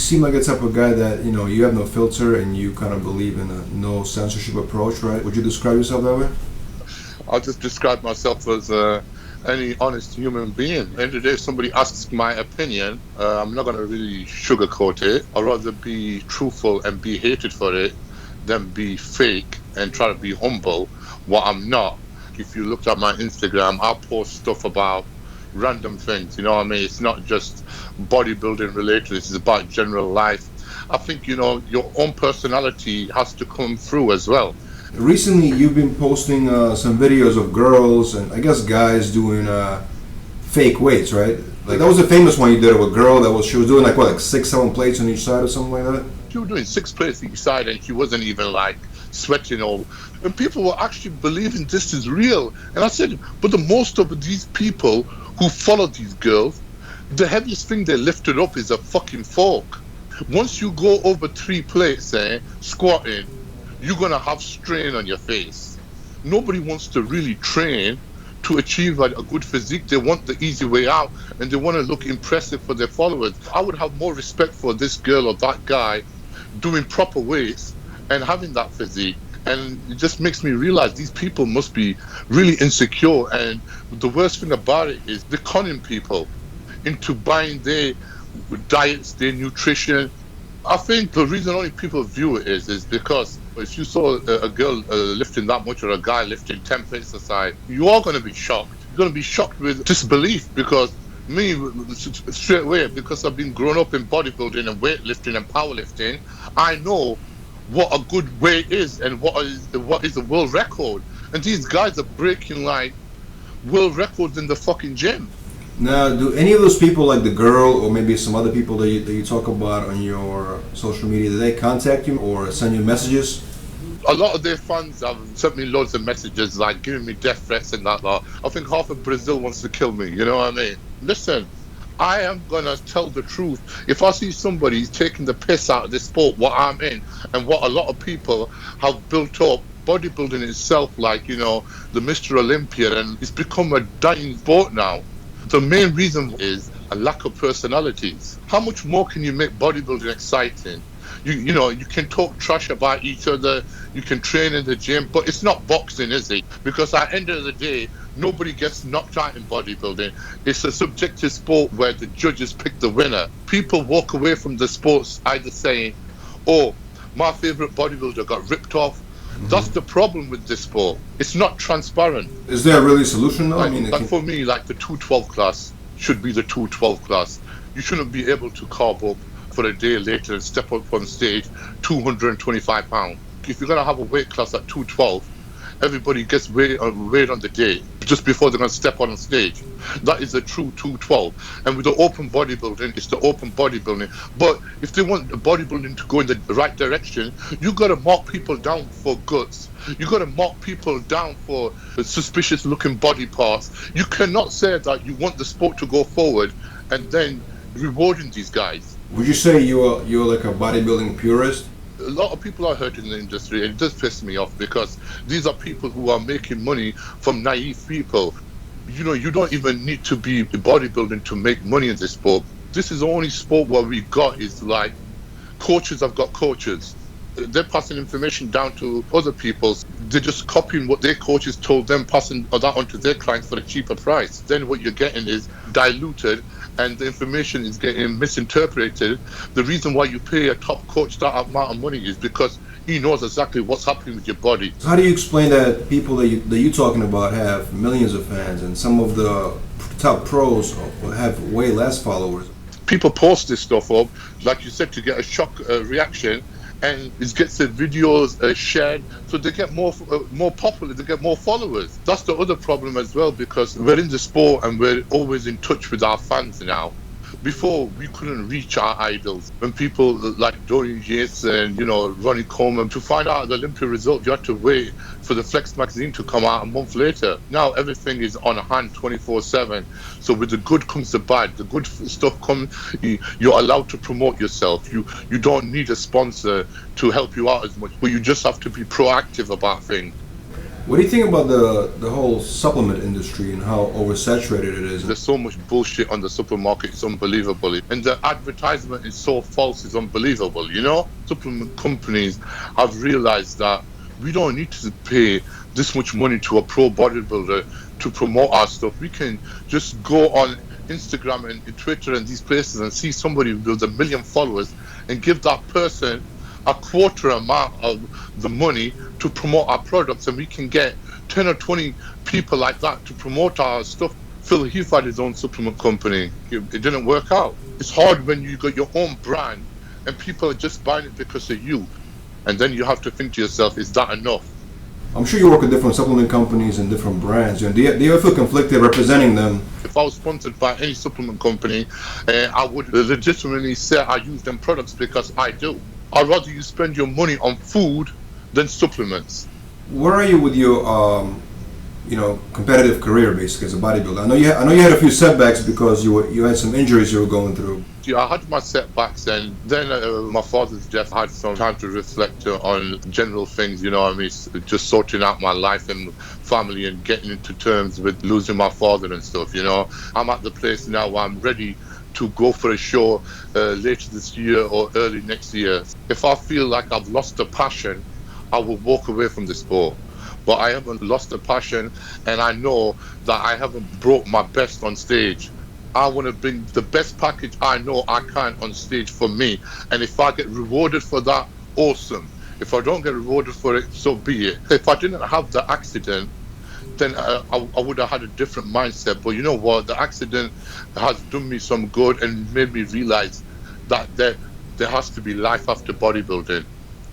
seem like the type of guy that, you have no filter and you kind of believe in a no censorship approach, right? Would you describe yourself that way? I'll just describe myself as any honest human being. At the end of the day, if somebody asks my opinion, I'm not going to really sugarcoat it. I'd rather be truthful and be hated for it than be fake and try to be humble, what I'm not. If you looked at my Instagram, I post stuff about random things, you know what I mean? It's not just bodybuilding related, it's about general life. I think, your own personality has to come through as well. Recently, you've been posting some videos of girls and I guess guys doing fake weights, right? Like that was a famous one you did of a girl she was doing like 6-7 plates on each side or something like that. She was doing 6 plates each side and she wasn't even like sweating all. And people were actually believing this is real. And I said, but the most of these people who follow these girls, the heaviest thing they lifted up is a fucking fork. Once you go over 3 plates, squatting, you're going to have strain on your face. Nobody wants to really train to achieve a good physique. They want the easy way out and they want to look impressive for their followers. I would have more respect for this girl or that guy doing proper weights and having that physique. And it just makes me realize these people must be really insecure. And the worst thing about it is they're conning people into buying their diets, their nutrition. I think the reason only people view it is because if you saw a girl lifting that much or a guy lifting 10 plates aside, you are going to be shocked. You're going to be shocked with disbelief because me, straight away, because I've been grown up in bodybuilding and weightlifting and powerlifting, I know what a good weight is and what is a world record. And these guys are breaking like world records in the fucking gym. Now, do any of those people, like the girl or maybe some other people that you talk about on your social media, do they contact you or send you messages? A lot of their fans have sent me loads of messages, like giving me death threats and that lot. I think half of Brazil wants to kill me, you know what I mean? Listen, I am going to tell the truth. If I see somebody taking the piss out of this sport, what I'm in, and what a lot of people have built up, bodybuilding itself, like, the Mr. Olympia, and it's become a dying sport now. The main reason is a lack of personalities. How much more can you make bodybuilding exciting? You can talk trash about each other, you can train in the gym, but it's not boxing, is it? Because at the end of the day, nobody gets knocked out in bodybuilding. It's a subjective sport where the judges pick the winner. People walk away from the sports either saying, oh, my favorite bodybuilder got ripped off. That's the problem with this sport. It's not transparent. Is there really a solution though? Like for me, like the 212 class should be the 212 class. You shouldn't be able to carb up for a day later and step up on stage 225 pounds. If you're going to have a weight class at 212, everybody gets weighed on the day just before they're going to step on stage. That is a true 212. And with the open bodybuilding, it's the open bodybuilding. But if they want the bodybuilding to go in the right direction, you got to mark people down for guts. You got to mark people down for suspicious looking body parts. You cannot say that you want the sport to go forward and then rewarding these guys. Would you say you're like a bodybuilding purist? A lot of people are hurt in the industry, and it does piss me off because these are people who are making money from naive people. You don't even need to be bodybuilding to make money in this sport. This is the only sport where we got is like coaches have got coaches. They're passing information down to other people. They're just copying what their coaches told them, passing that on to their clients for a cheaper price. Then what you're getting is diluted and the information is getting misinterpreted. The reason why you pay a top coach that amount of money is because he knows exactly what's happening with your body. So how do you explain that people that you're talking about have millions of fans and some of the top pros have way less followers? People post this stuff up, like you said, to get a shock reaction, and it gets the videos shared, so they get more popular, they get more followers. That's the other problem as well, because we're in the sport and we're always in touch with our fans now. Before, we couldn't reach our idols. When people like Dorian Yates and, Ronnie Coleman, to find out the Olympia result, you had to wait for the Flex magazine to come out a month later. Now everything is on hand 24/7. So with the good comes the bad. The good stuff comes, you're allowed to promote yourself. You don't need a sponsor to help you out as much, but you just have to be proactive about things. What do you think about the whole supplement industry and how oversaturated it is? There's so much bullshit on the supermarket, it's unbelievable. And the advertisement is so false, it's unbelievable, you know? Supplement companies have realized that we don't need to pay this much money to a pro bodybuilder to promote our stuff. We can just go on Instagram and Twitter and these places and see somebody with 1 million followers and give that person a quarter amount of the money to promote our products, and we can get 10 or 20 people like that to promote our stuff. Phil Heath had his own supplement company. It didn't work out. It's hard when you got your own brand and people are just buying it because of you. And then you have to think to yourself, is that enough? I'm sure you work with different supplement companies and different brands. Do you ever feel conflicted representing them? If I was sponsored by any supplement company, I would legitimately say I use them products because I do. I'd rather you spend your money on food than supplements. Where are you with your competitive career, basically, as a bodybuilder? I know you had a few setbacks because you had some injuries you were going through. Yeah, I had my setbacks, and then my father's death. I had some time to reflect on general things, you know what I mean, just sorting out my life and family and getting into terms with losing my father and stuff, you know. I'm at the place now where I'm ready to go for a show later this year or early next year. If I feel like I've lost the passion, I will walk away from the sport. But I haven't lost the passion, and I know that I haven't brought my best on stage. I want to bring the best package I know I can on stage for me. And if I get rewarded for that, awesome. If I don't get rewarded for it, so be it. If I didn't have the accident, then I would have had a different mindset. But you know what? The accident has done me some good and made me realize that there has to be life after bodybuilding.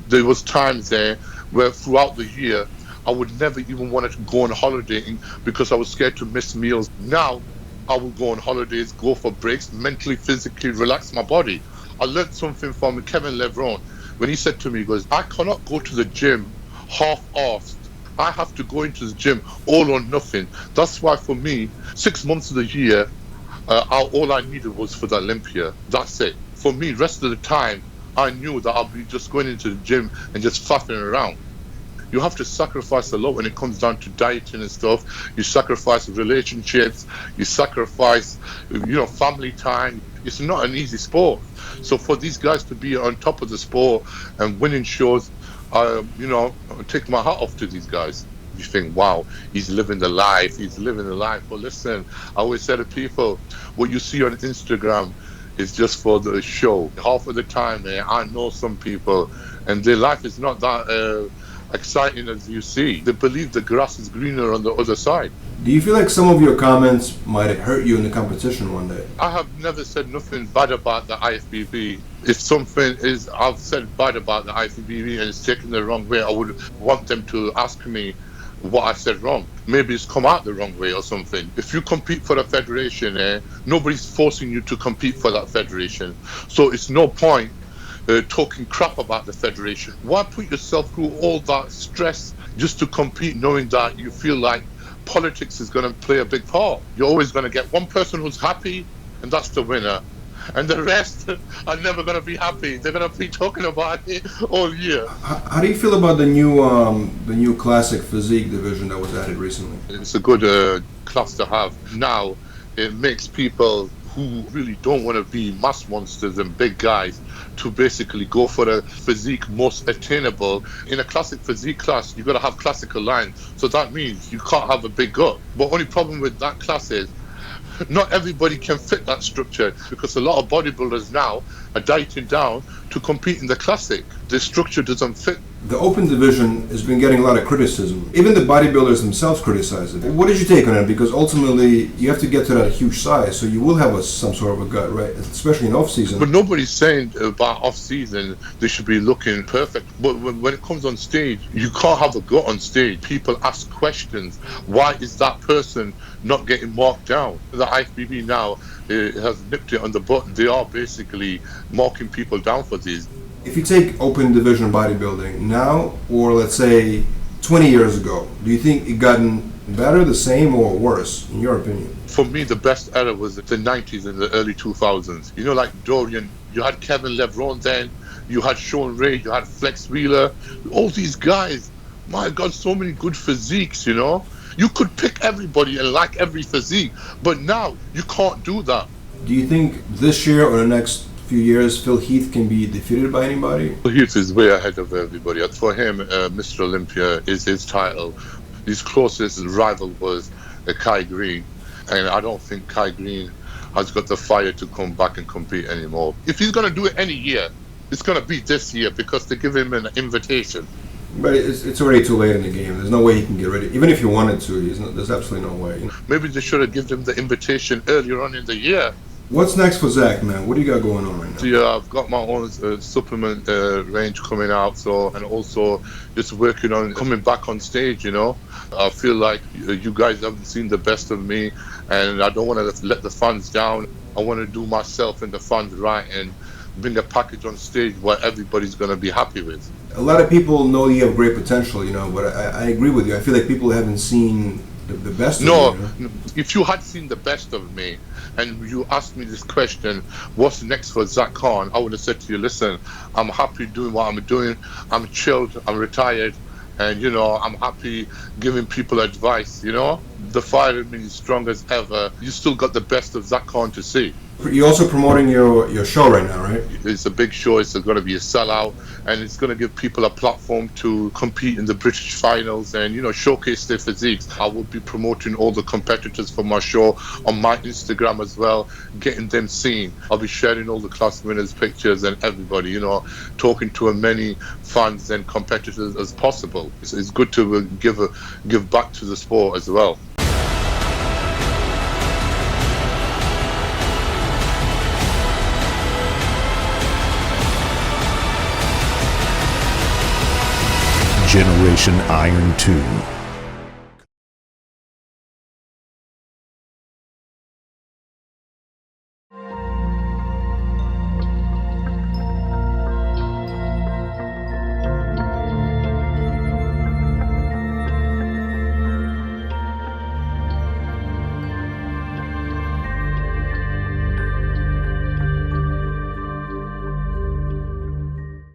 There was times there where throughout the year, I would never even want to go on holiday because I was scared to miss meals. Now, I will go on holidays, go for breaks, mentally, physically relax my body. I learned something from Kevin LeVrone when he said to me, he goes, I cannot go to the gym half-assed. I have to go into the gym all or nothing. That's why for me, 6 months of the year, all I needed was for the Olympia. That's it. For me, rest of the time, I knew that I'll be just going into the gym and just faffing around. You have to sacrifice a lot when it comes down to dieting and stuff. You sacrifice relationships, you sacrifice, family time. It's not an easy sport. So for these guys to be on top of the sport and winning shows, I take my hat off to these guys. You think, wow, he's living the life. But listen, I always say to people, what you see on Instagram is just for the show. Half of the time, I know some people, and their life is not that exciting as you see. They believe the grass is greener on the other side. Do you feel like some of your comments might hurt you in the competition one day? I have never said nothing bad about the IFBB. If something is I've said bad about the IFBB and it's taken the wrong way, I would want them to ask me what I said wrong. Maybe it's come out the wrong way or something. If you compete for a federation, nobody's forcing you to compete for that federation. So it's no point talking crap about the federation. Why put yourself through all that stress just to compete, knowing that you feel like politics is going to play a big part? You're always going to get one person who's happy, and that's the winner. And the rest are never going to be happy. They're going to be talking about it all year. How do you feel about the new classic physique division that was added recently? It's a good class to have. Now, it makes people who really don't want to be mass monsters and big guys to basically go for a physique most attainable. In a classic physique class, you've got to have classical lines. So that means you can't have a big gut. But only problem with that class is not everybody can fit that structure, because a lot of bodybuilders now are dieting down to compete in the classic. The structure doesn't fit. The open division has been getting a lot of criticism. Even the bodybuilders themselves criticize it. What did you take on it? Because ultimately, you have to get to that huge size, so you will have some sort of a gut, right? Especially in off-season. But nobody's saying about off-season they should be looking perfect. But when it comes on stage, you can't have a gut on stage. People ask questions. Why is that person not getting marked down? The IFBB now has nipped it on the butt. They are basically marking people down for these. If you take open division bodybuilding now, or let's say 20 years ago, do you think it gotten better, the same, or worse, in your opinion? For me, the best era was the 90s and the early 2000s. You know, like Dorian, you had Kevin LeVrone then, you had Sean Ray, you had Flex Wheeler. All these guys My God, so many good physiques, you know. You could pick everybody and like every physique, but now you can't do that. Do you think this year or the next few years, Phil Heath can be defeated by anybody? Heath is way ahead of everybody. For him, Mr. Olympia is his title. His closest rival was Kai Green, and I don't think Kai Green has got the fire to come back and compete anymore. If he's going to do it any year, it's going to be this year because they give him an invitation. But it's already too late in the game. There's no way he can get ready. Even if he wanted to, there's absolutely no way. Maybe they should have given him the invitation earlier on in the year. What's next for Zack, man? What do you got going on right now? Yeah, I've got my own supplement range coming out, and also just working on coming back on stage, you know. I feel like you guys haven't seen the best of me, and I don't want to let the fans down. I want to do myself and the fans right and bring a package on stage what everybody's going to be happy with. A lot of people know you have great potential, you know, but I agree with you. I feel like people haven't seen the best of you. No, if you had seen the best of me and you asked me this question, what's next for Zack Khan, I would have said to you, listen, I'm happy doing what I'm doing. I'm chilled, I'm retired, and, you know, I'm happy giving people advice, you know. The fire in me is strong as ever. You still got the best of Zack Khan to see. You're also promoting your show right now, right? It's a big show. It's going to be a sellout, and it's going to give people a platform to compete in the British finals and, you know, showcase their physiques. I will be promoting all the competitors for my show on my Instagram as well, getting them seen. I'll be sharing all the class winners' pictures and everybody, you know, talking to as many fans and competitors as possible. It's good to give back to the sport as well. Generation Iron 2.